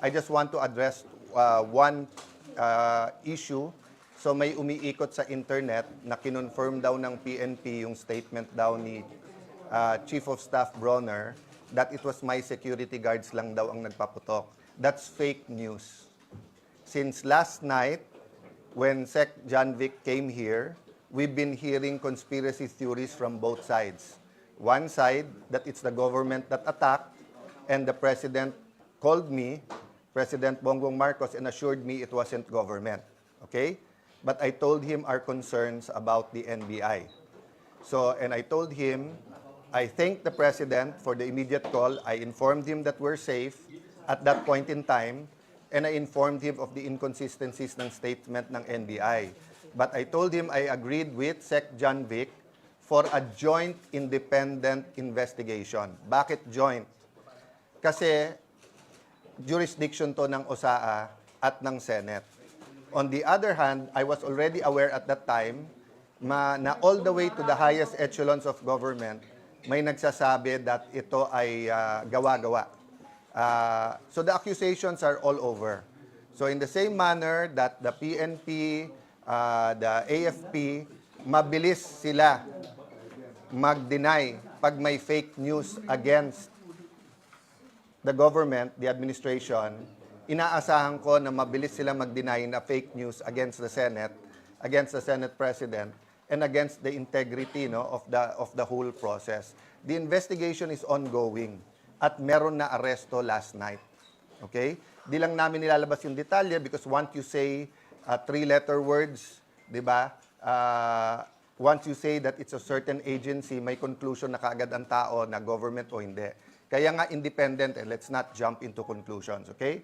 I just want to address one issue. So may umiikot sa internet na kinonfirm daw ng PNP yung statement daw ni Chief of Staff Bronner that it was my security guards lang daw ang nagpaputok. That's fake news. Since last night, when Sec. John Vic came here, we've been hearing conspiracy theories from both sides. One side, that it's the government that attacked, and the President called me, President Bongbong Marcos, and assured me it wasn't government. Okay? But I told him our concerns about the NBI. So, and I told him, I thanked the President for the immediate call. I informed him that we're safe at that point in time, and I informed him of the inconsistencies ng statement ng NBI. But I told him I agreed with Sec. John Vic for a joint independent investigation. Bakit joint? Kasi jurisdiction to ng OSAA at ng Senate. On the other hand, I was already aware at that time na all the way to the highest echelons of government, may nagsasabi that ito ay gawa-gawa. So the accusations are all over. So in the same manner that the PNP, the AFP, mabilis sila mag-deny pag may fake news against the government, the administration, inaasahan ko na mabilis sila mag-deny na fake news against the Senate President, and against the integrity of the whole process. The investigation is ongoing at meron na aresto last night. Okay? Di lang namin nilalabas yung detalye because once you say three-letter words, di ba? Once you say that it's a certain agency, may conclusion na kaagad ang tao na government o hindi. Kaya nga independent, and let's not jump into conclusions, okay?